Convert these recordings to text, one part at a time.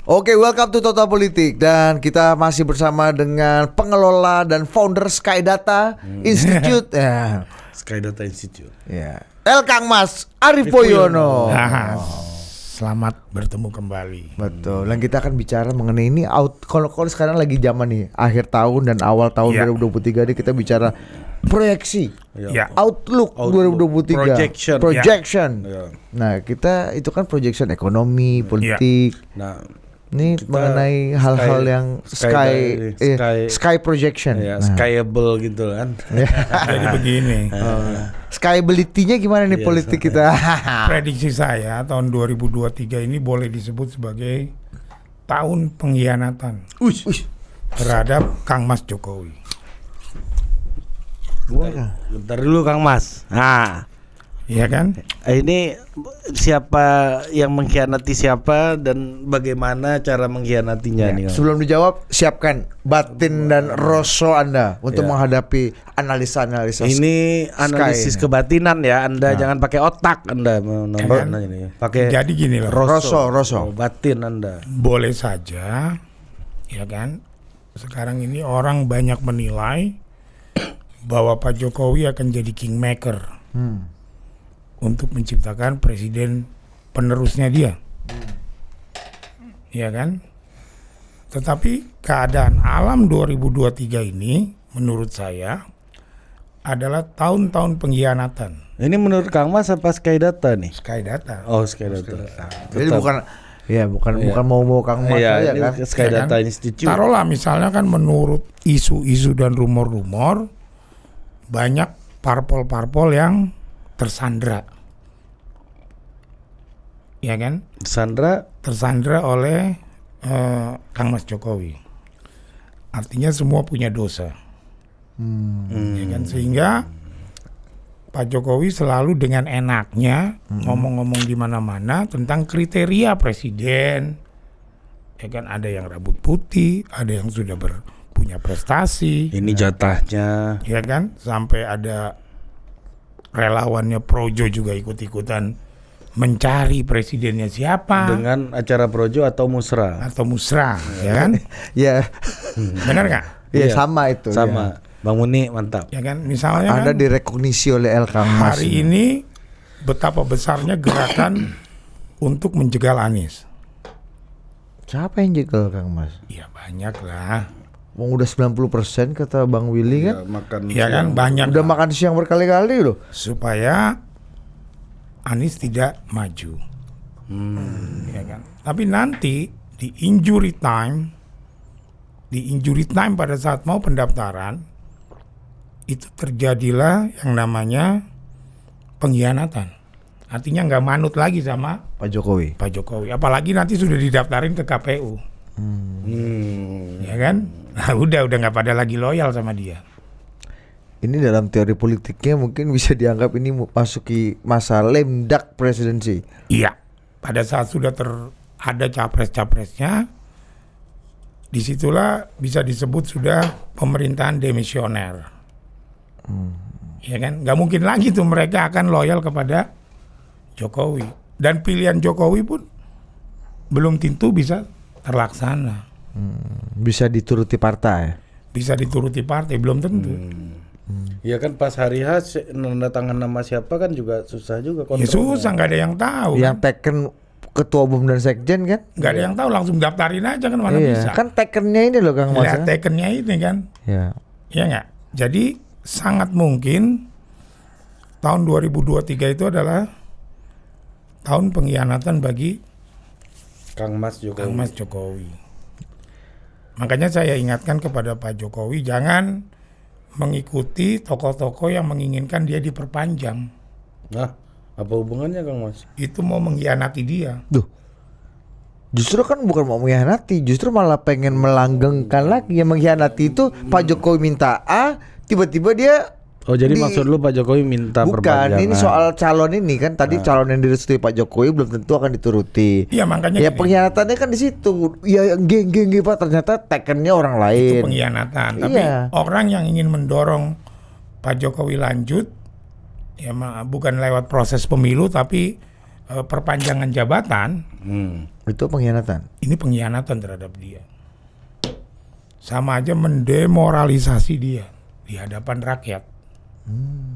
Oke, welcome to Total Politik dan kita masih bersama dengan pengelola dan founder Skydata Institute. Ya. Skydata Institute. Ya. Kang Mas Arief Poyono. Selamat bertemu kembali. Betul. Dan kita akan bicara mengenai ini kalau sekarang lagi zaman nih akhir tahun dan awal tahun 2023 nih kita bicara proyeksi. Ya. Outlook 2023. Projection. Ya. Nah, kita itu kan projection ekonomi, politik. Nah, ini mengenai hal-hal yang sky projection. Ya, skyable gitu kan. Jadi begini. Skyability-nya gimana nih politik kita? Prediksi saya tahun 2023 ini boleh disebut sebagai tahun pengkhianatan terhadap Kang Mas Jokowi. Bentar dulu Kang Mas. Nah, iya kan? ini siapa yang mengkhianati siapa dan bagaimana cara mengkhianatinya nih? Sebelum dijawab, siapkan batin dan rasa Anda untuk menghadapi analisa-analisa. Ini analisis kebatinan ya. Anda jangan pakai otak Anda ini. Pakai Jadi gini loh. Rasa. Batin Anda. Boleh saja, ya kan? Sekarang ini orang banyak menilai bahwa Pak Jokowi akan jadi kingmaker untuk menciptakan presiden penerusnya dia, ya kan? Tetapi keadaan alam 2023 ini menurut saya adalah tahun-tahun pengkhianatan. Ini menurut Kang Mas apa Skydata nih? Skydata. Oh, Skydata. Jadi bukan mau Kang Mas aja kan? Skydata Ya kan? Institute. Taruhlah misalnya kan menurut isu-isu dan rumor-rumor banyak parpol-parpol yang tersandra, ya kan? Tersandra oleh Kang Mas Jokowi. Artinya semua punya dosa, ya kan? Sehingga Pak Jokowi selalu dengan enaknya ngomong-ngomong di mana-mana tentang kriteria presiden, ya kan? Ada yang rambut putih, ada yang sudah punya prestasi. Ini jatahnya. Ya kan? Sampai ada relawannya Projo juga ikut-ikutan mencari presidennya siapa. Dengan acara Projo atau Musra. Ya kan? Ya. Benar nggak? Iya, sama itu. Sama. Ya. Bang Muni mantap. Ya kan? Misalnya Anda kan, direkognisi oleh Kang Mas. hari ini betapa besarnya gerakan untuk menjegal Anies. Siapa yang jegal Kang Mas? Ya banyak lah. Udah 90% kata Bang Willy kan? Ya kan banyak. Udah makan siang berkali-kali loh. Supaya Anies tidak maju. Ya kan. Tapi nanti di injury time pada saat mau pendaftaran itu terjadilah yang namanya pengkhianatan. Artinya nggak manut lagi sama Pak Jokowi. Apalagi nanti sudah didaftarin ke KPU. Ya kan? Nah, udah nggak pada lagi loyal sama dia. Ini dalam teori politiknya mungkin bisa dianggap ini masuki masa lame duck presidency. Iya. Pada saat sudah ada capres-capresnya, disitulah bisa disebut sudah pemerintahan demisioner. Ya kan? Nggak mungkin lagi tuh mereka akan loyal kepada Jokowi. Dan pilihan Jokowi pun belum tentu bisa terlaksana. Bisa dituruti partai. Belum tentu. Ya kan pas hari H nanda tangan nama siapa kan juga susah juga kontrolnya. Ya susah, nggak ada yang tahu. Yang teken ketua umum dan sekjen kan? Nggak ada yang tahu, langsung daftarin aja kan mana bisa. Kan tekennya ini loh Kang Mas. Lihat tekennya ini kan. Ya. Ya nggak. Jadi sangat mungkin tahun 2023 itu adalah tahun pengkhianatan bagi Kang Mas Jokowi. Makanya saya ingatkan kepada Pak Jokowi jangan mengikuti tokoh-tokoh yang menginginkan dia diperpanjang. Nah, apa hubungannya Kang Mas? Itu mau mengkhianati dia. Justru kan bukan mau mengkhianati, justru malah pengen melanggengkan lagi. Yang mengkhianati itu Pak Jokowi minta A, tiba-tiba dia Oh jadi maksud lu Pak Jokowi minta perpanjangan? Bukan, ini soal calon ini kan tadi calon yang direstui Pak Jokowi belum tentu akan dituruti. Iya makanya. Ya pengkhianatannya kan di situ. Ya geng Pak ternyata tekennya orang lain. Itu pengkhianatan. Tapi orang yang ingin mendorong Pak Jokowi lanjut, ya bukan lewat proses pemilu tapi perpanjangan jabatan, Itu pengkhianatan. ini pengkhianatan terhadap dia. Sama aja mendemoralisasi dia di hadapan rakyat.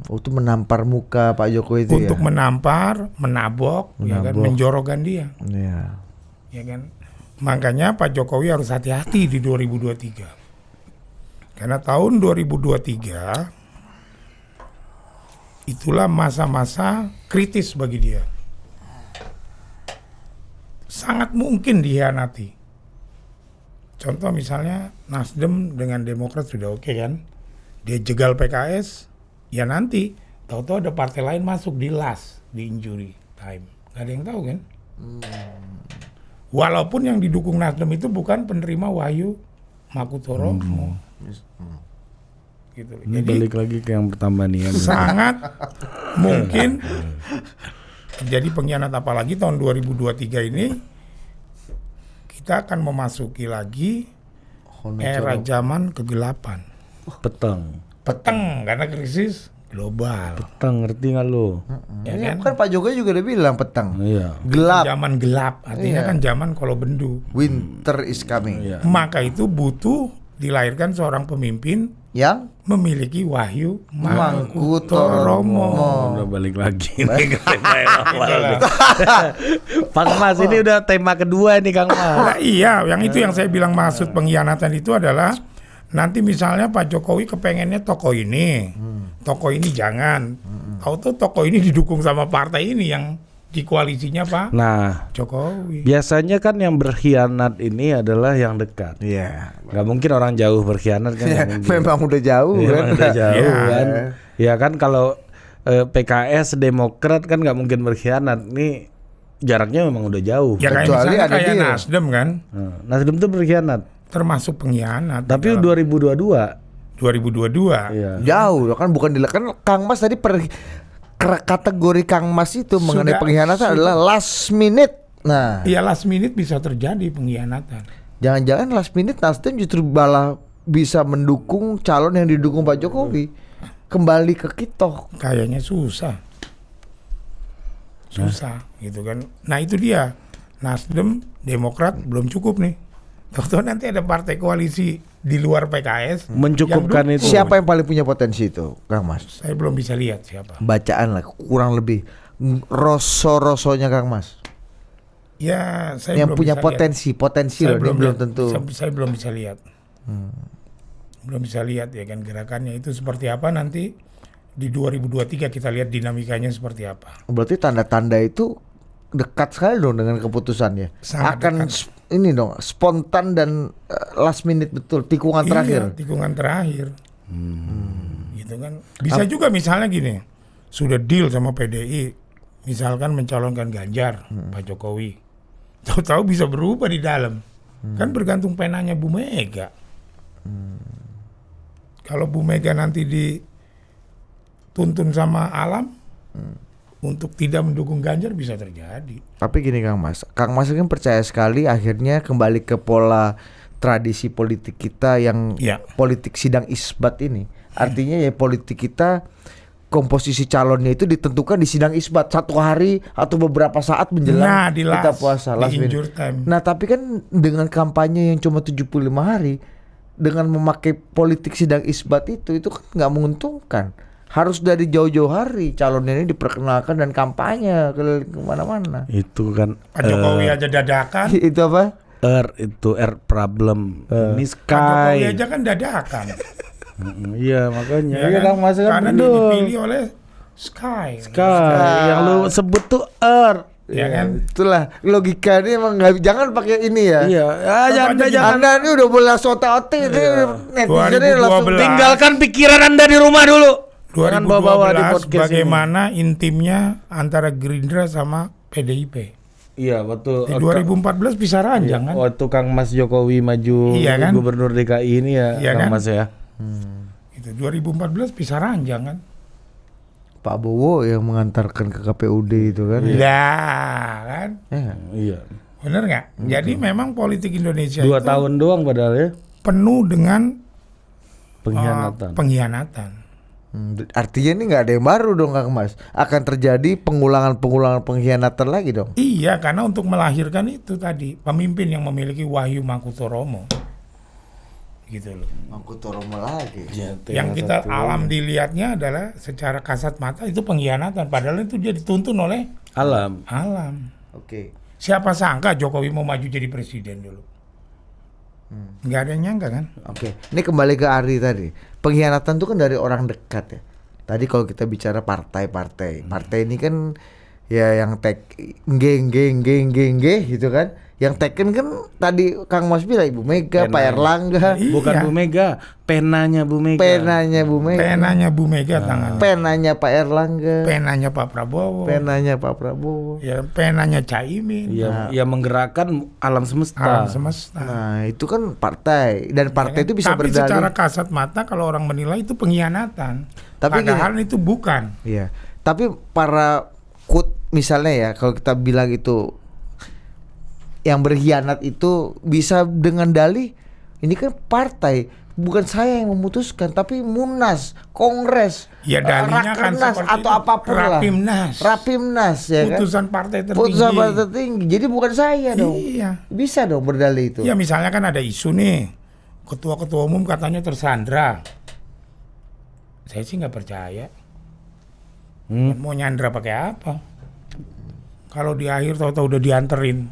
Itu menampar muka Pak Jokowi itu Untuk menampar, menabok, ya kan, menjorokan dia. ya. Ya kan? Makanya Pak Jokowi harus hati-hati di 2023. Karena tahun 2023 itulah masa-masa kritis bagi dia. Sangat mungkin dikhianati. Contoh misalnya Nasdem dengan Demokrat sudah oke kan? Dia jegal PKS, ya nanti tahu-tahu ada partai lain masuk di last, di injury time. Gak ada yang tahu kan? Walaupun yang didukung Nasdem itu bukan penerima Wahyu Makutoro. Gitu. Ini Jadi balik lagi ke yang pertama nih ya. sangat mungkin jadi pengkhianat, apalagi tahun 2023 ini kita akan memasuki lagi era zaman kegelapan. Peteng karena krisis global. Petang, ngerti nggak lo? Ya Ini kan? kan Pak Jokowi juga udah bilang petang. Iya. Gelap. Zaman gelap, artinya Iya. kan zaman kalau bendu. Winter is coming. Iya. Maka itu butuh dilahirkan seorang pemimpin Yang memiliki Wahyu Mangkutoromo. Udah balik lagi nih ke tema yang awal nih. Kang Mas, ini udah tema kedua nih Kang Mas. Nah, iya, yang itu yang saya bilang maksud pengkhianatan itu adalah nanti misalnya Pak Jokowi kepengennya tokoh ini jangan. Tahu-tahu tokoh ini didukung sama partai ini yang di koalisinya Pak Nah, Jokowi. biasanya kan yang berkhianat ini adalah yang dekat. Iya. Nggak mungkin orang jauh berkhianat kan? nggak mungkin. Memang udah jauh Iya, kan. udah jauh Iya. kan. Ya kan kalau PKS, Demokrat kan nggak mungkin berkhianat. Ini jaraknya memang udah jauh. Ya kayak Kecuali misalnya ada kayak dia. Nasdem kan, Nasdem tuh berkhianat. termasuk pengkhianat. Tapi 2022. 2022. Iya. Jauh kan, bukan kan Kang Mas tadi kategori Kang Mas itu mengenai pengkhianatan adalah last minute. Nah, Iya, last minute bisa terjadi pengkhianatan. jangan-jangan last minute Nasdem justru malah bisa mendukung calon yang didukung Pak Jokowi kembali ke kita. Kayaknya susah gitu kan. Nah itu dia, Nasdem, Demokrat belum cukup nih. Tahu-tahu nanti ada partai koalisi di luar PKS Mencukupkan yang itu. Siapa yang paling punya potensi itu, Kang Mas? saya belum bisa lihat siapa. Bacaan lah, kurang lebih roso-rosonya Kang Mas. Ya saya Yang belum punya bisa lihat. potensi Saya loh, dia belum lihat. tentu. Saya belum bisa lihat. Belum bisa lihat ya kan gerakannya itu seperti apa nanti di 2023 kita lihat dinamikanya seperti apa. Berarti tanda-tanda itu dekat sekali dong dengan keputusannya. Sangat Akan dekat. ini dong, spontan dan last minute betul, tikungan terakhir. Iya, tikungan terakhir. Gitu kan. Bisa juga misalnya gini, sudah deal sama PDI, misalkan mencalonkan Ganjar, Pak Jokowi. Tahu-tahu bisa berubah di dalam. Kan bergantung penanya Bu Mega. Kalau Bu Mega nanti dituntun sama alam untuk tidak mendukung Ganjar bisa terjadi. Tapi gini Kang Mas kan percaya sekali akhirnya kembali ke pola tradisi politik kita yang Ya. politik sidang isbat ini. Artinya ya politik kita komposisi calonnya itu ditentukan di sidang isbat 1 hari atau beberapa saat menjelang Nah, di kita last, puasa di last minute. injury time. Nah tapi kan dengan kampanye yang cuma 75 hari dengan memakai politik sidang isbat itu kan nggak menguntungkan. Harus dari jauh-jauh hari calonnya ini diperkenalkan dan kampanye keliling kemana-mana. Itu kan Pak Jokowi aja dadakan. Itu apa? Earth problem. Ini Pak Jokowi sky. aja kan dadakan. Iya makanya. Ya Iya kan? Kang Mas kan Karena dia betul. dipilih oleh Sky. Yang lu sebut tuh Earth. Ya kan? Itulah logika ini emang nggak, jangan pakai ini ya. Iya. Jangan. Anda ini udah boleh sote-ote netizennya langsung 2012. Tinggalkan pikiran Anda di rumah dulu. Jangan 2012 bawa-bawa di podcast bagaimana intimnya antara Gerindra sama PDIP. Iya betul. Di 2014 bisa ranjang kan? Waktu Kang Mas Jokowi maju Iya kan? gubernur DKI ini ya, Iya Kang kan? Mas ya. Itu 2014 bisa ranjang kan? Pak Bowo yang mengantarkan ke KPUD itu kan. Lah kan? Ya. Iya. Bener nggak? Jadi memang politik Indonesia 2 itu tahun doang padahal ya. penuh dengan Pengkhianatan. pengkhianatan. Artinya ini nggak ada yang baru dong Kang Mas. Akan terjadi pengulangan pengkhianatan lagi dong. Iya, karena untuk melahirkan itu tadi pemimpin yang memiliki wahyu Mangkutoromo, gitu loh. Mangkutoromo lagi. Ya, Yang kita alam dilihatnya adalah secara kasat mata itu pengkhianatan, padahal itu dia dituntun oleh alam. Oke. Siapa sangka Jokowi mau maju jadi presiden dulu? Nggak ada yang nyangka kan? Oke. Ini kembali ke Ari tadi. Pengkhianatan itu kan dari orang dekat ya. Tadi kalau kita bicara partai ini kan ya yang geng gitu kan. Yang teken kan tadi Kang Mas bilang Ibu Mega, Pak Erlangga. Bukan Iya. Bu Mega, penanya Bu Mega. Penanya Bu Mega. Penanya Bu Mega tangannya. Penanya Pak Erlangga. Penanya Pak Prabowo. Penanya Pak Prabowo. Ya, penanya Caimin. Ya menggerakkan alam semesta. Alam semesta. Nah, itu kan partai dan partai itu bisa Tapi berdalih. secara kasat mata kalau orang menilai itu pengkhianatan. Tapi Padahal itu bukan. Iya. Tapi para misalnya ya kalau kita bilang itu yang berkhianat itu bisa dengan dalih ini kan partai, bukan saya yang memutuskan tapi Munas, Kongres, Ya dalihnya kan Rakernas seperti atau itu. apapun Rapimnas. ya kan. Putusan partai tertinggi. Putusan partai tertinggi. Jadi bukan saya dong. Iya. Bisa dong berdalih itu. Ya misalnya kan ada isu nih, ketua-ketua umum katanya tersandra. Saya sih nggak percaya. Mau nyandra pakai apa? Kalau di akhir tahu-tahu udah dianterin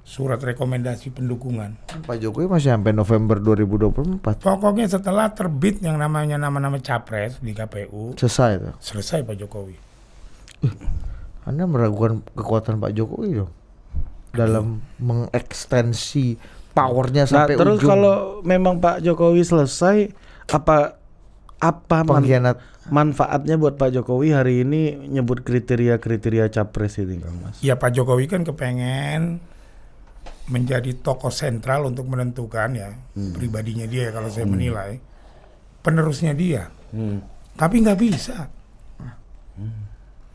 surat rekomendasi pendukungan. Pak Jokowi masih sampai November 2024. Pokoknya setelah terbit yang namanya nama-nama capres di KPU, Selesai tuh. selesai Pak Jokowi. Anda meragukan kekuatan Pak Jokowi dong dalam mengekstensi powernya Nah, sampai terus ujung. kalau memang Pak Jokowi selesai, apa Pengkhianat. manfaatnya buat Pak Jokowi hari ini nyebut kriteria capres ini, Kang Mas? Ya Pak Jokowi kan kepengen menjadi tokoh sentral untuk menentukan ya pribadinya dia kalau saya menilai penerusnya dia. Tapi nggak bisa.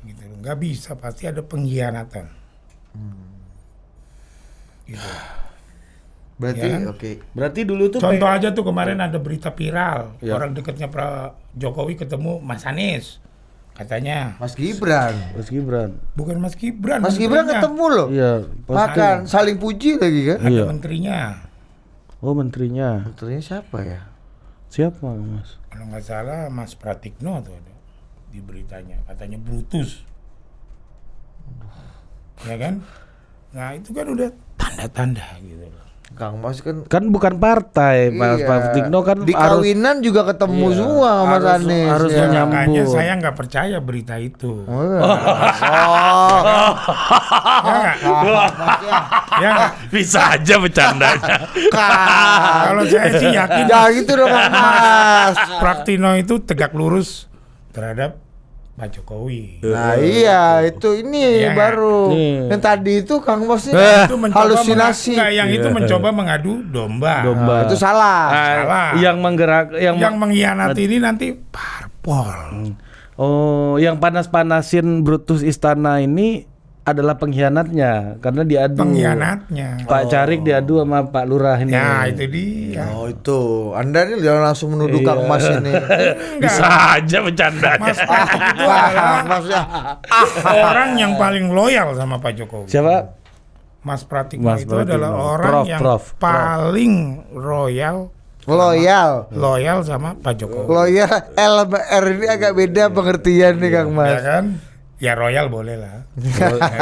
Gitu, nggak bisa, pasti ada pengkhianatan. Gitu. Berarti Ya kan? oke. Berarti dulu tuh Contoh aja tuh kemarin ada berita viral, Ya. orang dekatnya Pak Jokowi ketemu Mas Anies, katanya Mas Gibran. Mas Gibran. bukan Mas Gibran. Mas Gibran menterinya. ketemu loh. Iya, Makan, saling puji lagi kan. Ada Iya. menterinya, Oh, menterinya. Menterinya siapa ya? Siapa, Mas? kalau nggak salah Mas Pratikno tuh ada di beritanya, katanya Brutus, ya kan? Nah itu kan udah tanda-tanda gitu loh. Kang Mas kan Kan bukan partai, Mas iya. Pratikno kan di harus kawinan juga ketemu Iya. semua sama Mas Harus- Anies. harus ya. menyambut. Makanya saya nggak percaya berita itu. Oh, iya. Oh. Ya nggak? Ya nggak? bisa aja bercandanya. Kalau saya sih yakin Ya gitu dong Kang Mas. Praktino itu tegak lurus terhadap Pak Jokowi. Nah iya itu ini Iya. baru. Nih. Yang tadi itu Kang Mas ini Itu mencoba halusinasi. enggak, yang itu mencoba mengadu domba. Nah, itu salah. Salah. Yang menggerak Yang mengkhianati ini nanti parpol. Oh, yang panas-panasin Brutus Istana ini adalah pengkhianatnya karena diadu. Pengkhianatnya. Pak Carik diadu sama Pak Lurah ini. Ya itu dia. Oh itu, Anda ini jangan langsung menuduh Kang Mas ini. Bisa aja bercandanya. Mas Pratik itu adalah Mas ya. orang yang paling loyal sama Pak Jokowi. Siapa? Mas Pratikno Mas itu Pratikno. adalah orang yang Prof. paling Loyal. loyal sama Pak Jokowi. Loyal LMR ini agak beda pengertian nih Kang Ya Mas. kan? Ya royal boleh lah.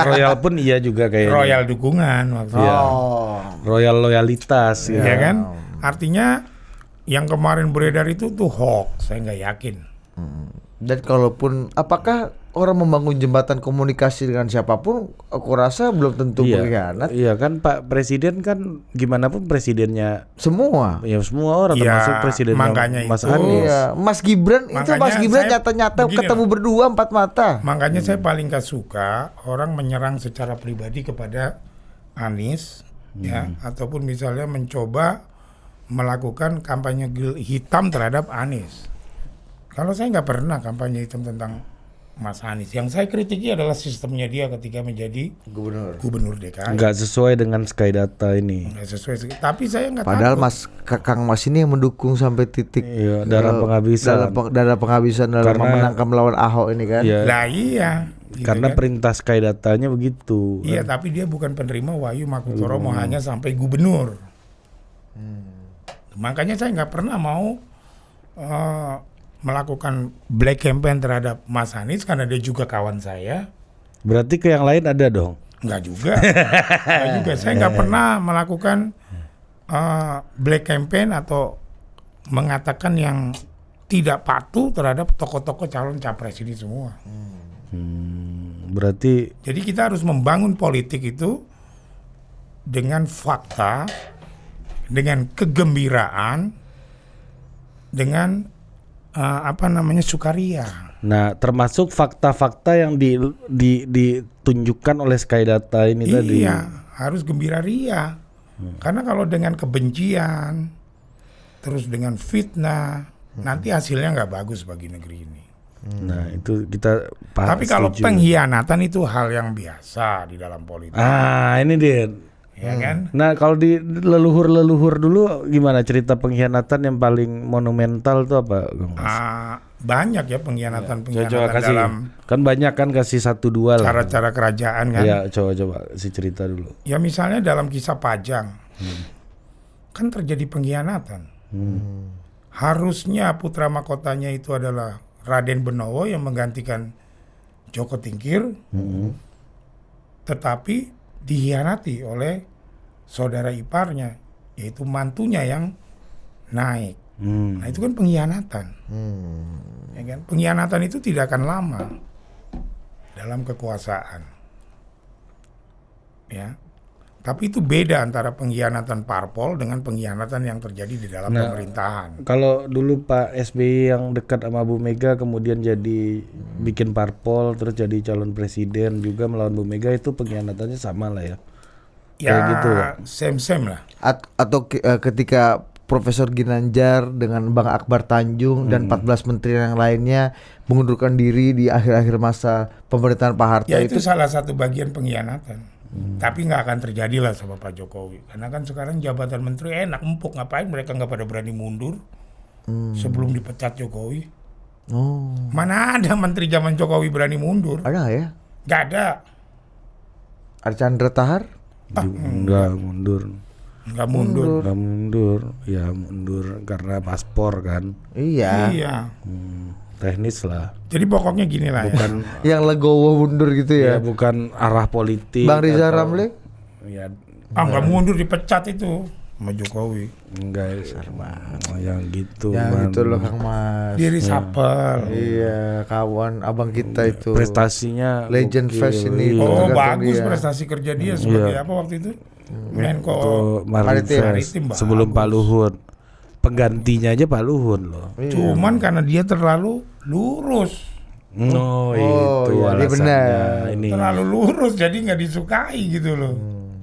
Royal pun iya juga kayaknya. Royal dukungan maksudnya. Oh. Royal loyalitas ya. Ya kan? Artinya yang kemarin beredar itu tuh hoax, saya nggak yakin. Dan kalaupun apakah orang membangun jembatan komunikasi dengan siapapun, aku rasa belum tentu Iya. berkhianat. Iya kan Pak Presiden kan gimana pun presidennya Semua. ya semua orang Iya, termasuk presiden makanya Mas itu. Anies. Iya, Mas Gibran itu Makanya Mas Gibran saya nyata-nyata begini ketemu loh. berdua empat mata. Makanya saya paling gak suka orang menyerang secara pribadi kepada Anies, ya, ataupun misalnya mencoba melakukan kampanye hitam terhadap Anies. Kalau saya nggak pernah kampanye hitam tentang Mas Anies. Yang saya kritiki adalah sistemnya dia ketika menjadi gubernur DKI. Nggak sesuai dengan Skydata ini. Nggak sesuai. Tapi saya nggak Padahal takut. Kang Mas ini yang mendukung sampai titik Iya, darah penghabisan. darah penghabisan dalam Karena- memenangkan melawan Ahok ini kan. Iya. Lah iya. Gitu Karena kan. perintah Skydatanya begitu. Iya, tapi dia bukan penerima Wahyu Makutoro, mau hanya sampai gubernur. Makanya saya nggak pernah mau melakukan black campaign terhadap Mas Anies karena dia juga kawan saya. Berarti ke yang lain ada dong. Nggak juga. Nggak juga. Saya nggak pernah melakukan black campaign atau mengatakan yang tidak patuh terhadap tokoh-tokoh calon capres ini semua. Berarti Jadi kita harus membangun politik itu dengan fakta, dengan kegembiraan, dengan sukaria. nah termasuk fakta-fakta yang ditunjukkan oleh Skydata ini tadi. Iya, harus gembira ria. Karena kalau dengan kebencian, terus dengan fitnah, nanti hasilnya nggak bagus bagi negeri ini. Nah itu kita Tapi kalau setuju. pengkhianatan itu hal yang biasa di dalam politik, Ini dia. ya kan? Nah kalau di leluhur dulu gimana cerita pengkhianatan yang paling monumental itu apa, Kang Mas? Banyak ya pengkhianatan Coba kasih. dalam Kan banyak kan kasih 1-2 lah. cara-cara kerajaan kan. Iya, coba si cerita dulu. Ya misalnya dalam kisah Pajang, kan terjadi pengkhianatan. Harusnya putra mahkotanya itu adalah Raden Benowo yang menggantikan Joko Tingkir, tetapi dikhianati oleh saudara iparnya, yaitu mantunya yang naik. Nah itu kan pengkhianatan. Ya kan? Pengkhianatan itu tidak akan lama dalam kekuasaan. Ya. Tapi itu beda antara pengkhianatan parpol dengan pengkhianatan yang terjadi di dalam pemerintahan. Kalau dulu Pak SBY yang dekat sama Bu Mega kemudian jadi bikin parpol terus jadi calon presiden juga melawan Bu Mega, itu pengkhianatannya sama lah ya. Ya, Kayak gitu, Pak. same lah. Atau ketika Profesor Ginanjar dengan Bang Akbar Tanjung dan 14 menteri yang lainnya mengundurkan diri di akhir-akhir masa pemerintahan Pak Harto Ya itu salah satu bagian pengkhianatan. Tapi nggak akan terjadi lah sama Pak Jokowi. Karena kan sekarang jabatan menteri enak, empuk, ngapain mereka nggak pada berani mundur sebelum dipecat Jokowi. Oh, Mana ada menteri zaman Jokowi berani mundur? ada nggak ya? Nggak ada. Archandra Tahar? Enggak mundur. Nggak mundur. Enggak mundur. Ya mundur karena paspor kan. Iya. Iya. Teknis lah. Jadi pokoknya gini lah Bukan Yang legowo mundur gitu ya ya. bukan arah politik. Bang Rizal atau- Ramli? Ya nggak mundur dipecat itu sama Jokowi. enggak yang gitu. Ya Man. gitu loh Kang Mas. Dia reshuffle. Iya, kawan abang kita itu. Prestasinya Legend gokil. Fest ini. Iya. Oh Tergantung bagus dia. prestasi kerja dia sebagai apa waktu itu? Menko Itu Maritim Maritim sebelum bagus. Pak Luhut. Penggantinya aja Pak Luhut loh. Cuman karena dia terlalu lurus. Oh, Oh, itu iya, dia alasannya. benar. Ini. Terlalu lurus jadi nggak disukai gitu loh.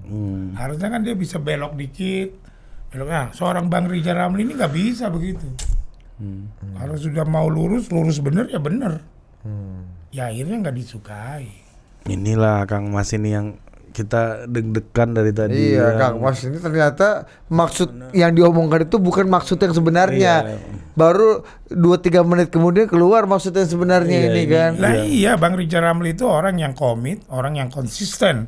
Hmm. Harusnya kan dia bisa belok dikit. Belok, seorang Bang Rizal Ramli ini nggak bisa begitu. Kalau sudah mau lurus bener ya bener. Ya akhirnya nggak disukai. Inilah Kang Mas ini yang kita deg-degan dari tadi. Iya, ya. Kang Mas ini ternyata maksud yang diomongkan itu bukan maksud yang sebenarnya. Iya. Baru 2-3 menit kemudian keluar maksud yang sebenarnya Iya, ini ini. kan. Lah iya Bang Rizal Ramli itu orang yang komit, orang yang konsisten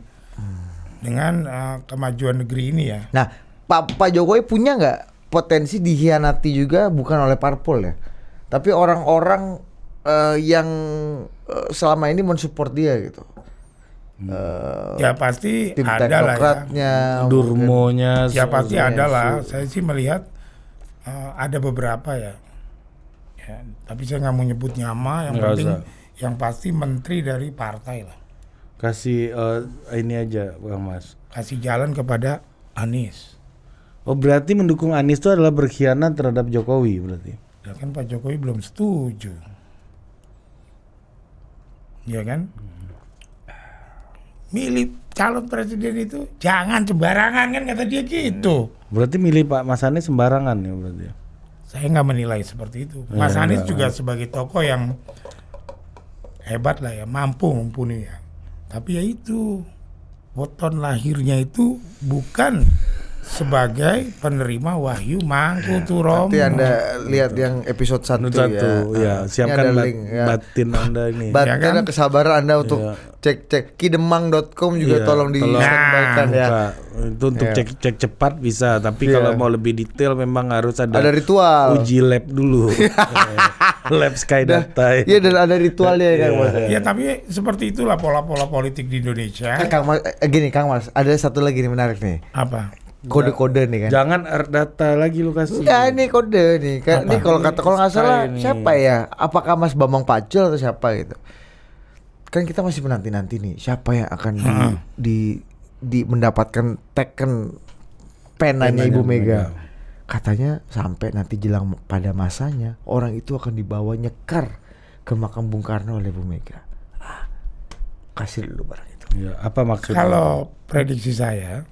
dengan kemajuan negeri ini ya. Nah, Pak Jokowi punya nggak potensi dikhianati juga bukan oleh parpol ya, tapi orang-orang yang selama ini mensupport dia gitu. Ya pasti Tim ada lah ya. teknokratnya, Durmonya. Ya pasti Iya, ada lah. Saya sih melihat ada beberapa ya. Ya, tapi saya nggak mau nyebut nama. Yang Nggak penting usah. yang pasti menteri dari partai lah. Kasih ini aja Kang Mas. Kasih jalan kepada Anies. Oh berarti mendukung Anies itu adalah berkhianat terhadap Jokowi berarti. Ya kan Pak Jokowi belum setuju. Ya kan? Milih calon presiden itu jangan sembarangan kan kata dia gitu. Berarti milih Pak Mas Anies sembarangan ya berarti. Saya nggak menilai seperti itu. Mas Ya, Anies enggak. juga sebagai tokoh yang hebat lah ya, mampu mumpuni ya. Tapi ya itu, weton lahirnya itu bukan sebagai penerima wahyu Mangkuturomo. Nanti Anda lihat yang episode 1 ya. Siapkan Ini ada link, ya. batin Anda ini. Batin Ya kan? dan kesabaran Anda untuk cek kidemang.com juga tolong disampaikan ya. Buka. Itu untuk cek cepat bisa, tapi kalau mau lebih detail memang harus ada ritual. uji lab dulu. Lab Skydata. Iya, dan ada ritualnya ya Kang Mas. Ya tapi seperti itulah pola-pola politik di Indonesia. Kang Mas, gini Kang Mas, ada satu lagi nih menarik nih. Apa? Kode-kode nih kan. Jangan data lagi lu kasih. Enggak, ini kode nih. Ini kalau nggak salah siapa ya? Apakah Mas Bambang Pacul atau siapa gitu? Kan kita masih menanti-nanti nih siapa yang akan di mendapatkan teken penanya Ibu Mega. Katanya sampai nanti jelang pada masanya orang itu akan dibawa nyekar ke makam Bung Karno oleh Bu Mega. Kasih dulu barang itu. Ya, apa maksudnya? Kalau prediksi saya,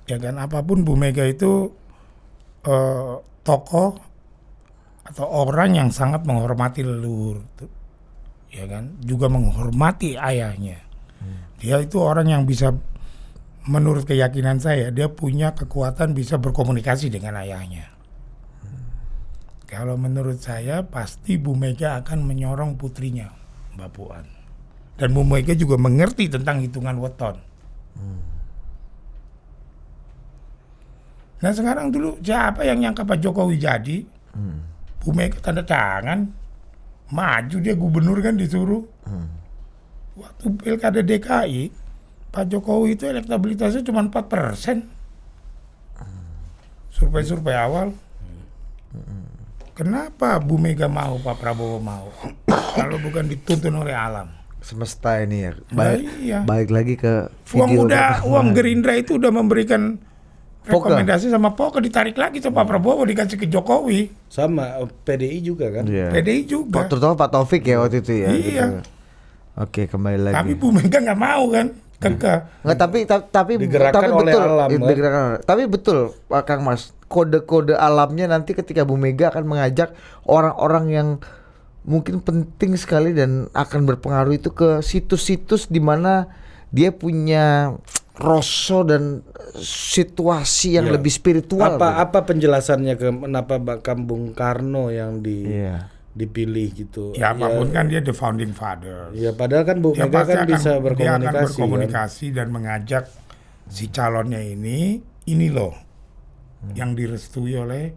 ya kan apapun Bu Mega itu tokoh atau orang yang sangat menghormati leluhur, ya kan, juga menghormati ayahnya. Dia itu orang yang bisa, menurut keyakinan saya, dia punya kekuatan bisa berkomunikasi dengan ayahnya. Kalau menurut saya pasti Bu Mega akan menyorong putrinya, Mbak Puan. Dan Bu Mega juga mengerti tentang hitungan weton. Nah sekarang dulu siapa yang nyangka Pak Jokowi jadi? Bu Mega tanda tangan, maju dia gubernur kan disuruh. Waktu pilkada DKI, Pak Jokowi itu elektabilitasnya cuma 4%. Survei-survei awal. Kenapa Bu Mega mau, Pak Prabowo mau? Kalau bukan dituntun oleh alam. Semesta ini ya. Iya. Balik lagi ke Uang Gerindra itu udah memberikan rekomendasi sama Poke, ditarik lagi tuh Pak Prabowo dikasih ke Jokowi. Sama PDI juga kan? Iya. PDI juga. Terutama Pak Taufik ya waktu itu ya. Iya. Gitu. Oke, kembali lagi. Tapi Bu Mega nggak mau kan, kekeh. Nggak, tapi Digerakkan oleh betul, alam, kan? digerakkan. Tapi betul Pak Kang Mas, kode-kode alamnya nanti ketika Bu Mega akan mengajak orang-orang yang mungkin penting sekali dan akan berpengaruh itu ke situs-situs di mana dia punya rasa dan situasi yang lebih spiritual. Apa penjelasannya kenapa makam Bung Karno yang dipilih gitu? Ya apapun kan dia the founding father. Ya padahal kan Bu Dia Mega pasti kan bisa dia berkomunikasi. akan berkomunikasi dan mengajak si calonnya ini loh yang direstui oleh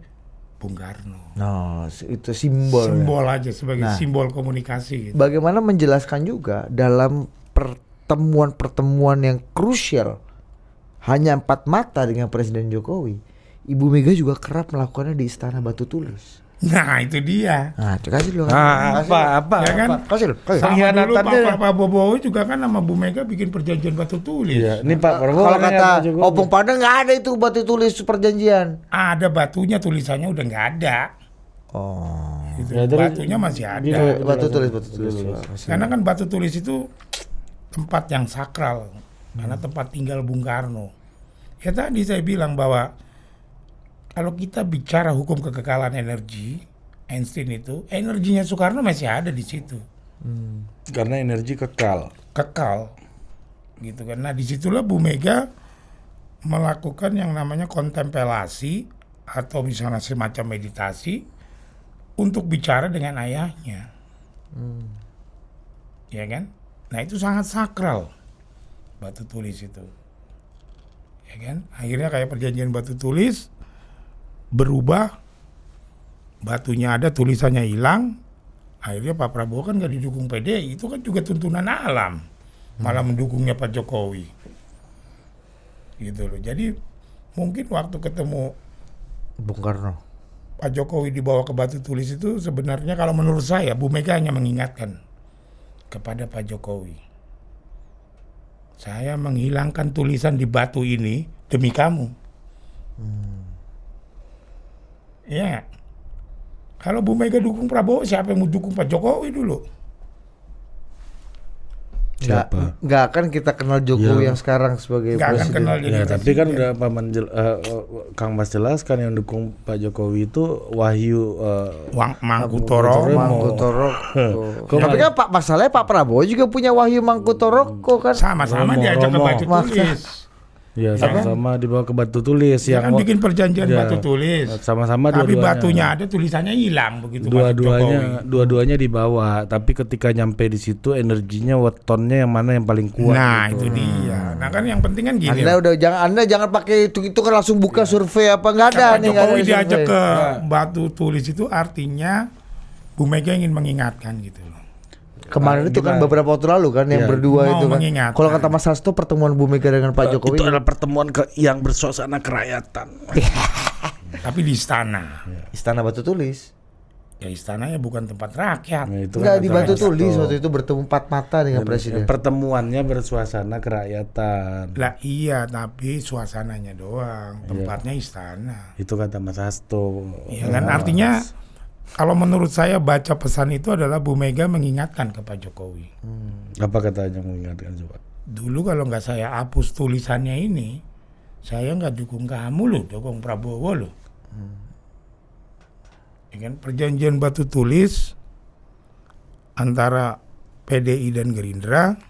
Bung Karno. No, itu simbol. Simbol aja sebagai simbol komunikasi gitu. Bagaimana menjelaskan juga dalam pertemuan-pertemuan yang krusial hanya 4 mata dengan Presiden Jokowi, Ibu Mega juga kerap melakukannya di Istana Batu Tulis. Nah itu dia. Nah, kasih dulu. Apa? Ya kan? Kasih dulu. Sama dulu Pak Prabowo juga kan sama Bu Mega bikin perjanjian batu tulis. Iya, ini Pak Prabowo. Kalau kata Opung Padang nggak ada itu batu tulis perjanjian. Ada batunya, tulisannya udah nggak ada. Oh. Gitu. Ya, Batunya masih ada. Batu tulis. Karena kan batu tulis itu tempat yang sakral, karena tempat tinggal Bung Karno. Ya tadi saya bilang bahwa kalau kita bicara hukum kekekalan energi, Einstein itu energinya Soekarno masih ada di situ. Karena energi kekal, gitu kan. Nah disitulah Bu Mega melakukan yang namanya kontemplasi atau misalnya semacam meditasi untuk bicara dengan ayahnya, ya kan? Nah itu sangat sakral batu tulis itu, ya kan? Akhirnya kayak perjanjian batu tulis berubah, batunya ada, tulisannya hilang. Akhirnya Pak Prabowo kan nggak didukung PDI, itu kan juga tuntunan alam, malah mendukungnya Pak Jokowi, gitu loh. Jadi mungkin waktu ketemu Bung Karno, Pak Jokowi dibawa ke batu tulis itu sebenarnya kalau menurut saya Bu Mega hanya mengingatkan kepada Pak Jokowi, saya menghilangkan tulisan di batu ini demi kamu. Ya, kalau Bu Mega dukung Prabowo, siapa yang mau dukung Pak Jokowi dulu? Siapa? Nggak akan kita kenal Jokowi yang sekarang sebagai Nggak akan presiden. kenal jadi Ya, tapi kan presiden. udah Kang Mas jelaskan yang dukung Pak Jokowi itu Wahyu Mangkutoro. Mangkutoroko. Tapi kan masalahnya Pak Prabowo juga punya Wahyu Mangkutoroko kan. Sama-sama diajak ke Romo. batu tulis. ya sama-sama dibawa ke batu tulis Dia kan yang bikin perjanjian Ya. batu tulis. sama-sama Tapi dua-duanya. batunya ada, tulisannya hilang begitu masuk Jokowi. Dua-duanya dibawa, tapi ketika nyampe di situ energinya wetonnya yang mana yang paling kuat. Nah, gitu. itu dia. Nah, kan yang penting kan gini. Anda jangan pakai itu kan langsung buka survei apa nggak ada Pak nih nggak ada Jokowi diajak survei. ke batu tulis itu artinya Bu Mega ingin mengingatkan gitu loh. Kemarin itu kan beberapa waktu lalu kan yang Iya. berdua Mau itu kan. mengingatkan. Kalau kata Mas Hasto pertemuan Bu Mega dengan Pak Jokowi Itu adalah pertemuan yang bersuasana kerakyatan. Tapi di istana. Istana Batu Tulis. Ya istananya bukan tempat rakyat. Nah, itu Enggak kan di kata Batu Mas Tulis Hasto. waktu itu bertemu 4 mata dengan presiden. Pertemuannya bersuasana kerakyatan. Lah iya, tapi suasananya doang. Tempatnya istana. Itu kata Mas Hasto. Ya kan artinya kalau menurut saya baca pesan itu adalah Bu Mega mengingatkan ke Pak Jokowi. Apa katanya mengingatkan coba? Dulu kalau nggak saya hapus tulisannya ini, saya nggak dukung kamu loh, dukung Prabowo loh. Ya kan perjanjian batu tulis antara PDI dan Gerindra,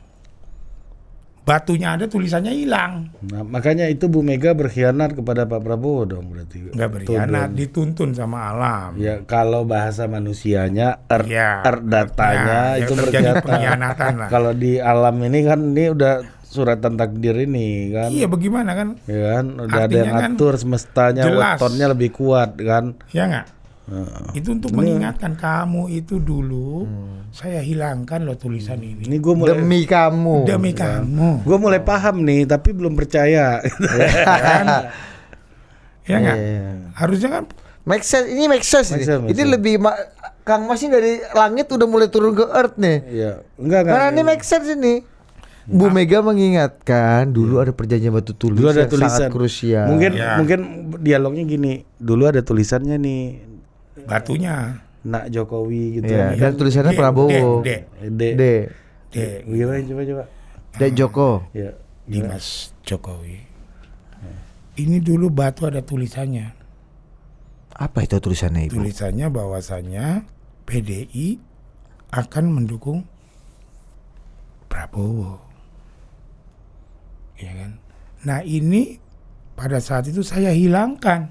batunya ada, tulisannya hilang. Nah, makanya itu Bu Mega berkhianat kepada Pak Prabowo dong berarti. Nggak berkhianat, dituntun sama alam. Ya kalau bahasa manusianya Ya, datanya ya, itu terjadi berkhianat. pengkhianatan lah. Kalau di alam ini kan ini udah suratan takdir ini kan. Iya, bagaimana kan? Ya kan udah ada Artinya yang kan atur semestanya, jelas. wetonnya lebih kuat kan. Ya nggak? Itu untuk mengingatkan kamu itu dulu saya hilangkan loh tulisan ini Ini gue mulai Demi kamu. demi kamu. gue mulai paham nih tapi belum percaya. Ya nggak? Iya. Harusnya kan Make sense, ini make sense. Make Ini. sense, make Ini sense. lebih Kang Mas ini dari langit udah mulai turun ke earth nih. Iya, enggak. Karena ini make sense ini. Bu Mega mengingatkan dulu ada perjanjian batu tulis Dulu ada yang tulisan sangat krusial. Mungkin Ya. mungkin dialognya gini. Dulu ada tulisannya nih batunya Nak Jokowi gitu. Iya, dan tulisannya D, Prabowo. D. D. D. Gimana coba. D Joko. Ya. Dimas Jokowi. Ini dulu batu ada tulisannya. Apa itu tulisannya Ibu? Tulisannya bahwasannya PDI akan mendukung Prabowo. Ya kan? Nah, ini pada saat itu saya hilangkan.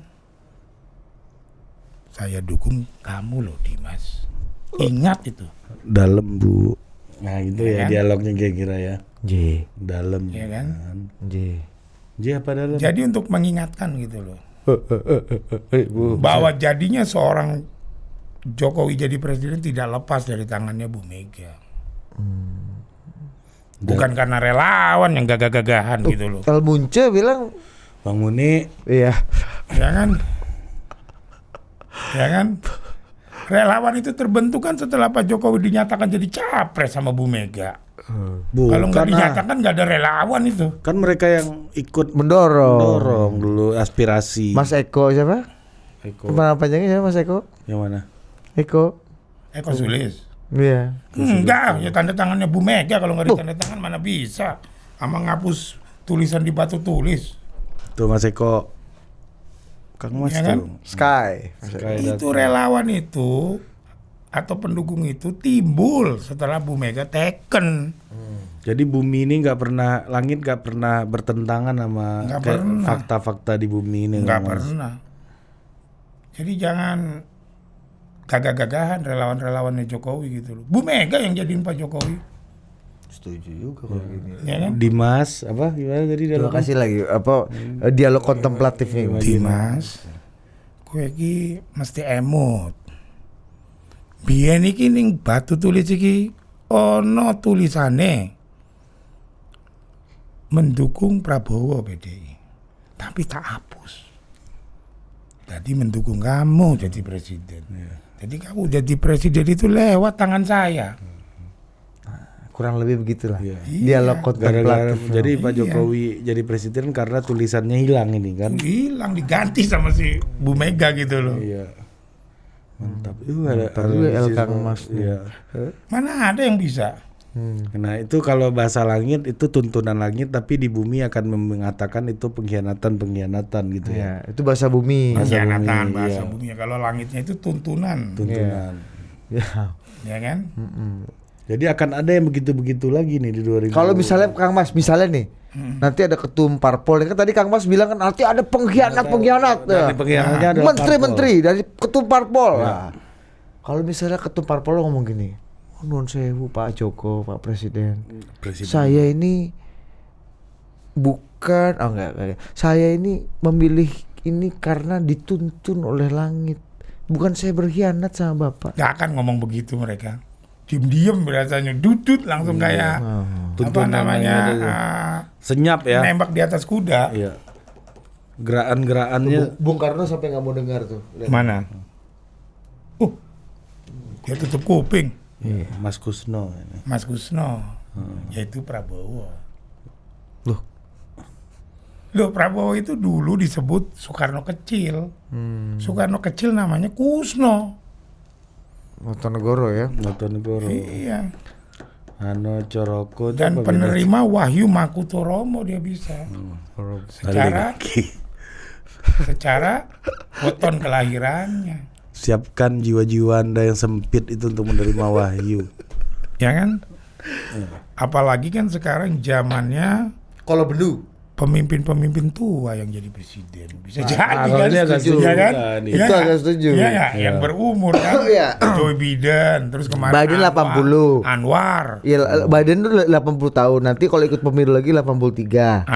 Saya dukung kamu loh Dimas. Ingat itu. Dalam Bu. Nah itu Ya ya kan? dialognya kira-kira ya. J. Dalam. Ya kan? J. J apa dalam? Jadi untuk mengingatkan gitu loh. Bu. Bahwa jadinya seorang Jokowi jadi presiden tidak lepas dari tangannya Bu Mega. Bukan karena relawan yang gagah-gagahan gitu loh. Al Munce bilang Bang Muni. iya. Ya kan? Ya kan? Relawan itu terbentuk kan setelah Pak Jokowi dinyatakan jadi capres sama Bu Mega. Kalau nggak dinyatakan nggak ada relawan itu. Kan mereka yang ikut Mendorong. dulu aspirasi. Mas Eko siapa? Eko. Nama panjangnya siapa Mas Eko? Yang mana? Eko. Eko Sulis. Iya. Enggak, ya tanda tangannya Bu Mega. Kalau nggak ditanda tangan mana bisa. Sama ngapus tulisan di batu tulis. Tuh Mas Eko. Kang Mas Ya kan? tuh. Sky. Itu relawan itu atau pendukung itu timbul setelah Bu Mega teken. Jadi bumi ini nggak pernah, langit nggak pernah bertentangan sama Nggak kayak pernah. fakta-fakta di bumi ini. Nggak Mas. pernah. Jadi jangan gagah-gagahan relawan-relawannya Jokowi gitu loh. Bu Mega yang jadiin Pak Jokowi. Setuju juga kalau gini. Ya kan? Dimas apa gimana tadi Terima dalam kasih lagi apa dialog kontemplatifnya. Dimas, kowe iki mesti emot. Biyen iki ning batu tulis iki ono tulisane mendukung Prabowo PDI. Tapi tak hapus. Jadi mendukung kamu jadi presiden. Jadi kamu jadi presiden itu lewat tangan saya. Kurang lebih begitulah. Iya. Dialog gara-gara kontemplatif. jadi Pak Iya. Jokowi jadi presiden karena tulisannya hilang ini kan. Hilang diganti sama si Bu Mega gitu loh. Iya. Mantap. Ada juga El siswa. Kang Mas. Iya. Mana ada yang bisa? Nah itu kalau bahasa langit itu tuntunan langit, tapi di bumi akan mengatakan itu pengkhianatan gitu ya. Ya, itu bahasa bumi. Pengkhianatan iya. bahasa bumi. Kalau langitnya itu tuntunan. Ya. Ya kan? Jadi akan ada yang begitu-begitu lagi nih di 2000. Kalau misalnya Kang Mas, misalnya nih, nanti ada ketum parpol, kan tadi Kang Mas bilang kan nanti ada pengkhianat. Dari pengkhianatnya adalah Menteri-menteri dari ketum parpol. Ya. Nah, kalau misalnya ketum parpol ngomong gini, nuwun sewu Pak Joko, Pak Presiden. Saya ini bukan, enggak. Saya ini memilih ini karena dituntun oleh langit. Bukan saya berkhianat sama Bapak. Gak akan ngomong begitu mereka. Diem-diem rasanya dudut langsung kayak apa namanya senyap ya. nembak di atas kuda. Iya. Gerakan-gerakannya Bung Karno sampai nggak mau dengar tuh. Mana? Dia tutup kuping. Mas Kusno. Mas Kusno, yaitu Prabowo. Loh Prabowo itu dulu disebut Soekarno kecil. Soekarno kecil namanya Kusno. Notonegoro ya. Notonegoro. Iya. Hano Coroko Dan penerima Wahyu Makutoromo dia bisa. Secara weton kelahirannya. Siapkan jiwa-jiwa Anda yang sempit itu untuk menerima wahyu. Ya kan? Apalagi kan sekarang zamannya Kalau bedu. pemimpin-pemimpin tua yang jadi presiden. Bisa jadi kalau kan? ini agak Setuju, setuju ya kan? kan? Iya Itu nggak? agak setuju. Iya nggak? Yang berumur kan? Iya. Joe Biden, terus kemarin Biden 80. Anwar. Ya Biden tuh 80 tahun. Nanti kalau ikut pemilu lagi 83.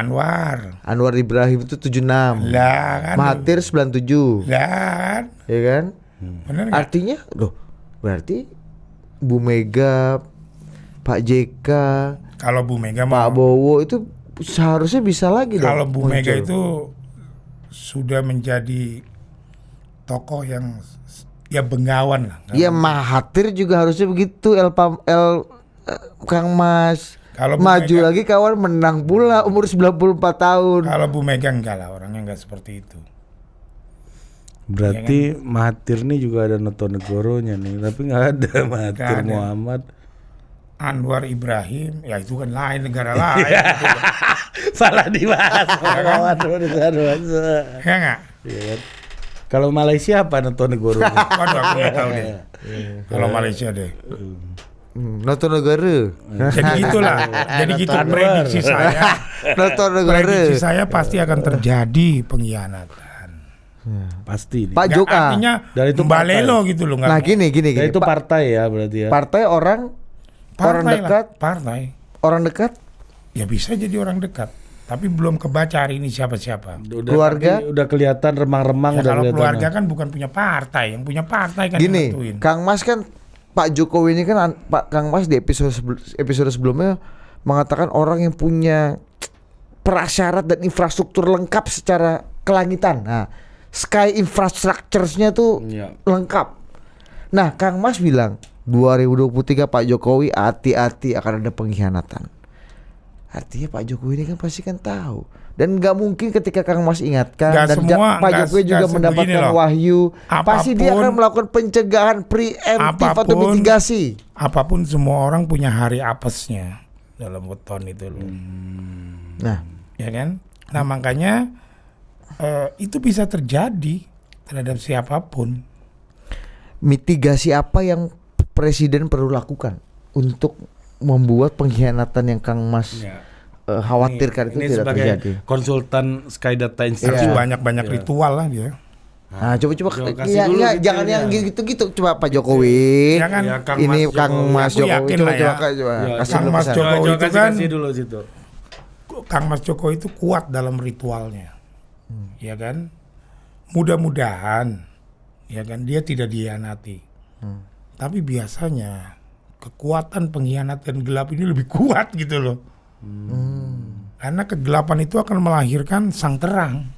Anwar Ibrahim itu 76. Lah kan? Mahathir 97. Lah kan? Ya kan? Bener nggak? Artinya, loh, berarti Bu Mega, Pak JK, Kalau Bu Mega Pak Bowo itu seharusnya bisa lagi dong. kalau Bu muncul. Mega itu sudah menjadi tokoh yang ya bengawan lah. Iya, Mahathir juga harusnya begitu. Kang Mas. Kalau Bu Maju Mega- lagi kawan, menang pula umur 94 tahun. Kalau Bu Mega enggak lah, orangnya enggak seperti itu. Berarti Mahathir nih juga ada Notonegoronya nih, tapi nggak ada Mahathir Nggak ada. Muhammad. Anwar Ibrahim, ya itu kan lain negara lain. Iya. gitu. Salah dibahas. Ya enggak? Iya kan? Kalau Malaysia apa Notonegoronya? Waduh, aku nggak tahu deh. Kalau Malaysia deh. Notonegara. Jadi gitulah. Jadi gitu prediksi saya. Notonegara. Prediksi saya pasti akan terjadi pengkhianatan. Pasti. Pak Ya, Joka. artinya Dan itu Balelo gitu loh. nggak Nah mau. gini. Ya, itu partai ya berarti ya. Partai orang Partai dekat. lah, partai. Orang dekat. Ya bisa jadi orang dekat. Tapi belum kebaca hari ini siapa-siapa. Udah, Keluarga? tapi udah kelihatan remang-remang Ya, udah kalau kelihatan. keluarga kan bukan punya partai, yang punya partai kan Gini, yang nentuin. Kang Mas kan Pak Jokowi ini kan Pak Kang Mas di episode sebelumnya mengatakan orang yang punya prasyarat dan infrastruktur lengkap secara kelangitan. Nah, sky infrastructures-nya tuh Iya. lengkap. Nah, Kang Mas bilang 2023 Pak Jokowi hati-hati akan ada pengkhianatan. Artinya Pak Jokowi ini kan pasti kan tahu. Dan nggak mungkin ketika Kang Mas ingatkan Nggak dan semua, Pak nggak- Jokowi juga nggak begini mendapatkan loh. wahyu, pasti dia Apapun- akan melakukan pencegahan preemptif atau Apapun- mitigasi. Apapun semua orang punya hari apesnya dalam weton itu loh. Nah, Ya kan? Nah, makanya itu bisa terjadi terhadap siapapun. mitigasi apa yang Presiden perlu lakukan untuk membuat pengkhianatan yang Kang Mas khawatirkan itu Ini tidak sebagai terjadi? konsultan Sky Data Harus Institute. banyak-banyak ritual lah dia. Nah, coba Coba kasih dulu ya, detailnya. jangan yang gitu-gitu. Coba Pak Jokowi. Ya kan? Ya, Kang Ini Mas Kang Jokowi. Mas Aku Jokowi yakin coba lah ya. kasih Ya, kasih Kang dulu Mas pesan. Jokowi Coba itu kan- kasih dulu situ. Kang Mas Jokowi itu kuat dalam ritualnya. Ya kan? Mudah-mudahan ya kan dia tidak dihianati. Tapi biasanya kekuatan pengkhianatan gelap ini lebih kuat gitu loh. Karena kegelapan itu akan melahirkan sang terang.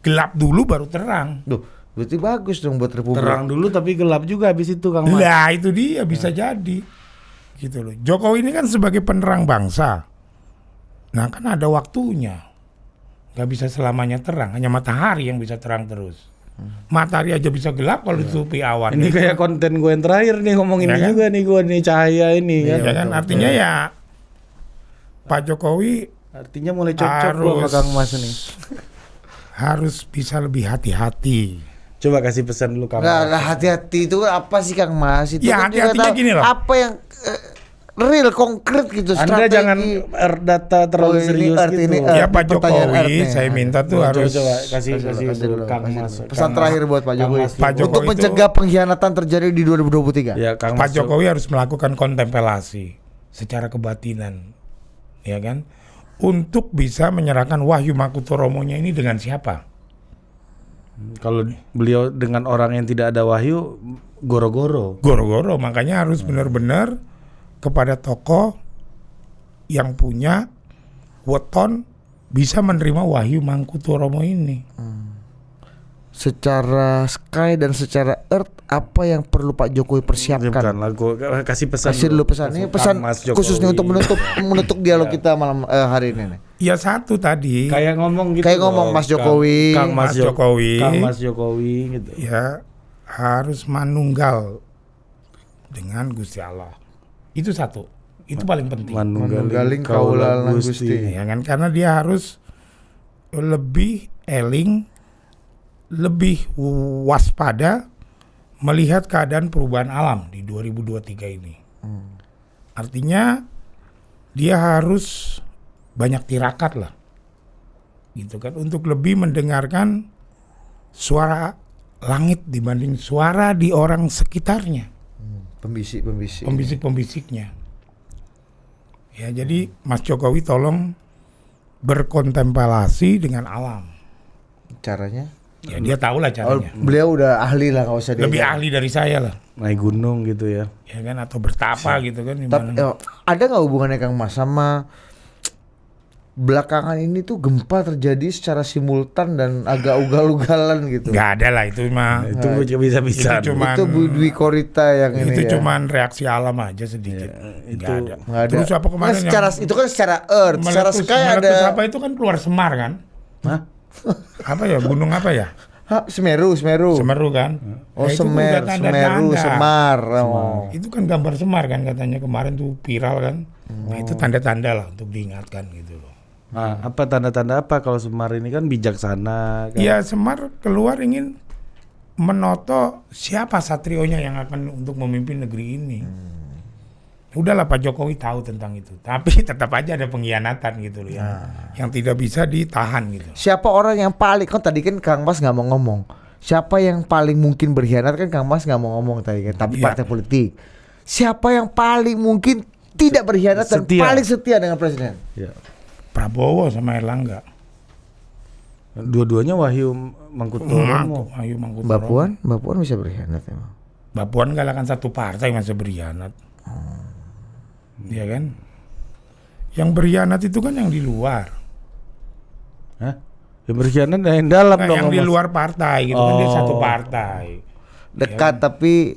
Gelap dulu baru terang. Duh, berarti bagus dong buat Republik. Terang dulu tapi gelap juga habis itu Kang Mas. Lah itu dia bisa jadi. Gitu loh. Jokowi ini kan sebagai penerang bangsa. Nah kan ada waktunya. Gak bisa selamanya terang, hanya matahari yang bisa terang terus. Matahari aja bisa gelap kalau ditutupi awan. Ini kayak konten gue yang terakhir nih ngomong ini Ya kan? juga nih gue nih cahaya ini kan. Ya kan artinya ya Pak Jokowi Artinya mulai cocok loh sama Kang Mas nih. harus bisa lebih hati-hati. Coba kasih pesan dulu Kang Nggak, Mas. hati-hati itu apa sih Kang Mas? Itu Ya, kan juga hati-hatinya tahu gini loh. apa yang real konkret gitu Anda strategi. jangan data terlalu Oh, ini serius earth, gitu. ini Ya earth. Pak pertanyaan Jokowi earth nih. saya minta tuh Coba, harus coba kasih Kasih dulu dulu, Kang kasih Mas. dulu. Pesan terakhir buat Pak Kang Jokowi. Mas Pak dulu. Jokowi Untuk itu- mencegah pengkhianatan terjadi di 2023. Ya Kang Pak Mas. Jokowi harus melakukan kontemplasi secara kebatinan, ya kan, untuk bisa menyerahkan Wahyu Makutoromonya ini dengan siapa? Kalau beliau dengan orang yang tidak ada wahyu goro-goro. Goro-goro, makanya harus benar-benar kepada tokoh yang punya weton bisa menerima Wahyu Mangkutoromo ini. Secara sky dan secara earth apa yang perlu Pak Jokowi persiapkan? Bukan lah, gue kasih pesan. Kasih dulu pesan. Ini pesan Kang Mas Jokowi. khususnya untuk menutup dialog kita malam hari ini nih. Ya satu tadi, Kayak ngomong gitu. Kayak ngomong loh, Mas Jokowi. Kang Mas Mas Jokowi. Kang Mas Jokowi gitu. ya harus manunggal dengan Gusti Allah. Itu satu, itu paling penting. Manunggaling kaula Gusti. Ya kan, karena dia harus lebih eling, lebih waspada melihat keadaan perubahan alam di 2023 ini. Artinya dia harus banyak tirakat lah, gitu kan, untuk lebih mendengarkan suara langit dibanding suara di orang sekitarnya, Pembisik-pembisik. pembisik-pembisiknya. Ya, jadi Mas Jokowi tolong berkontemplasi dengan alam. Caranya? Ya dia tahu lah Oh, caranya. beliau udah ahli lah, nggak usah Lebih diajar. ahli dari saya lah, Naik gunung gitu ya. ya kan, atau bertapa gitu kan. Tapi gimana. ada nggak hubungannya Kang Mas sama belakangan ini tuh gempa terjadi secara simultan dan agak ugal-ugalan gitu? Nggak ada lah itu mah. Itu bisa-bisa. Itu cuma Itu Bu Dwi Korita yang ini itu ya. cuman reaksi alam aja sedikit. itu Nggak ada. Nggak ada. Terus apa kemarin Nah, secara yang itu kan secara earth, secara sky ada. apa itu kan keluar Semar kan? Hah? Apa ya, gunung apa ya? Hah, Semeru. Semeru kan? Oh, Nah, itu Semer, udah tanda-tanda. Semeru, Semar. Oh. Itu kan gambar Semar kan, katanya kemarin tuh viral kan. Nah itu tanda-tanda lah untuk diingatkan gitu loh. Nah, apa tanda-tanda apa kalau Semar ini kan bijaksana kan? Ya Semar keluar ingin menoto siapa satrionya yang akan untuk memimpin negeri ini. Udahlah Pak Jokowi tahu tentang itu, tapi tetap aja ada pengkhianatan gitu loh ya, yang tidak bisa ditahan gitu. Siapa orang yang paling, kan tadi kan Kang Mas nggak mau ngomong. Siapa yang paling mungkin berkhianat kan Kang Mas nggak mau ngomong tadi kan, tapi Iya. partai politik. Siapa yang paling mungkin tidak berkhianat dan Setia. paling setia dengan presiden? Ya. Prabowo sama Erlangga. Dua-duanya Wahyu Mangkutoromo. Ayo Mangkutoromo. Mbak Puan bisa berkhianat emang. Mbak Puan kalahkan satu partai masa berkhianat. Iya kan? Yang berkhianat itu kan yang di luar. Hah? Ya berkhianat yang dalam Nah, dong. yang di Mas. luar partai gitu kan, dia Oh. satu partai. Dekat tapi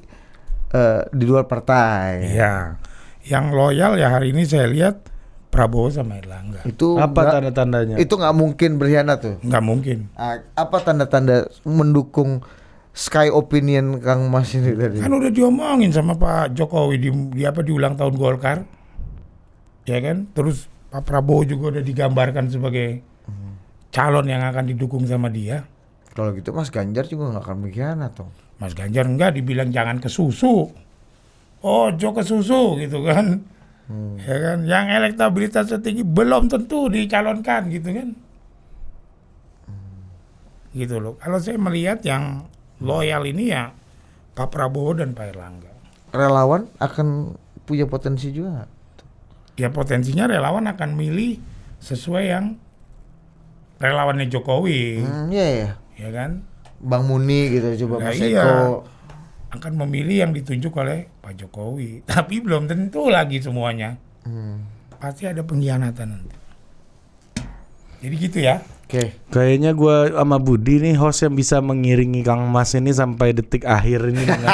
di luar partai. Iya. Yang loyal ya hari ini saya lihat Prabowo sama Erlangga. Itu Apa nggak- tanda-tandanya? Itu nggak mungkin berkhianat tuh. Nggak mungkin. Apa tanda-tanda mendukung sky opinion Kang Mas ini tadi? Kan udah diomongin sama Pak Jokowi di ulang tahun Golkar. Ya kan? Terus Pak Prabowo juga udah digambarkan sebagai calon yang akan didukung sama dia. Kalau gitu Mas Ganjar juga nggak akan berkhianat dong. Mas Ganjar enggak, dibilang jangan ke susu. Oh, ke susu gitu kan. Ya kan, yang elektabilitasnya tinggi belum tentu dicalonkan gitu kan. Gitu loh. Kalau saya melihat yang loyal ini ya Pak Prabowo dan Pak Erlangga. Relawan akan punya potensi juga nggak? Ya potensinya relawan akan milih sesuai yang relawannya Jokowi. Iya ya. Ya kan? Bang Muni gitu, coba Nah, Mas iya. Eko. Akan memilih yang ditunjuk oleh Pak Jokowi. Tapi belum tentu lagi semuanya. Pasti ada pengkhianatan nanti. Jadi gitu ya. Oke. Kayaknya gua sama Budi nih host yang bisa mengiringi Kang Mas ini sampai detik akhir ini dengan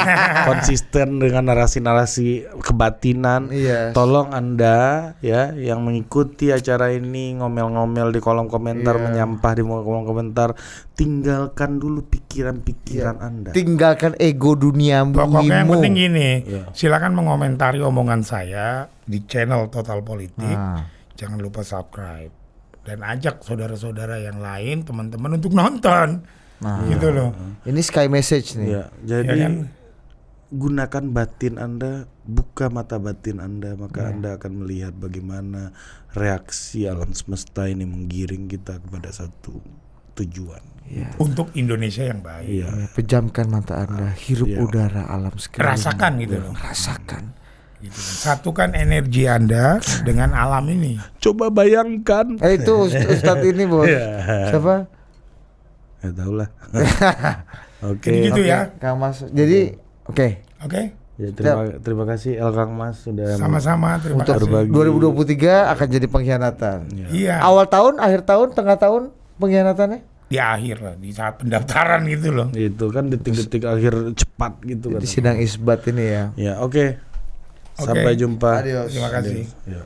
konsisten dengan narasi-narasi kebatinan. Iya. Tolong Anda ya yang mengikuti acara ini ngomel-ngomel di kolom komentar, Iya. menyampah di kolom komentar, tinggalkan dulu pikiran-pikiran Anda. Tinggalkan ego duniamu. Pokoknya yang penting gini, Iya. silakan mengomentari omongan saya di channel Total Politik. Ah. Jangan lupa subscribe dan ajak saudara-saudara yang lain, teman-teman untuk nonton. Gitu loh. Ini sky message nih. Ya, jadi Ya kan? gunakan batin Anda, buka mata batin Anda, maka Anda akan melihat bagaimana reaksi alam semesta ini menggiring kita kepada satu tujuan. Untuk Indonesia yang baik. Iya. Ya, pejamkan mata Anda, hirup udara alam sekalian. Rasakan gitu loh. Rasakan. Gitu. Satukan energi Anda dengan alam ini. Coba bayangkan. Itu Ustadz ini bos. Siapa? Ya tahu lah. Oke. Jadi gitu Oke, ya. Kang Mas. Jadi oke. Oke. Ya, terima kasih El Kang Mas sudah Sama-sama, terima Untuk kasih. 2023 akan jadi pengkhianatan. Iya. Awal tahun, akhir tahun, tengah tahun pengkhianatannya. Di akhir lah, di saat pendaftaran gitu loh. Itu kan detik-detik akhir cepat gitu kan. Di sidang isbat ini ya. Ya, oke. Oke. Sampai jumpa. Adios. Terima kasih. Ya.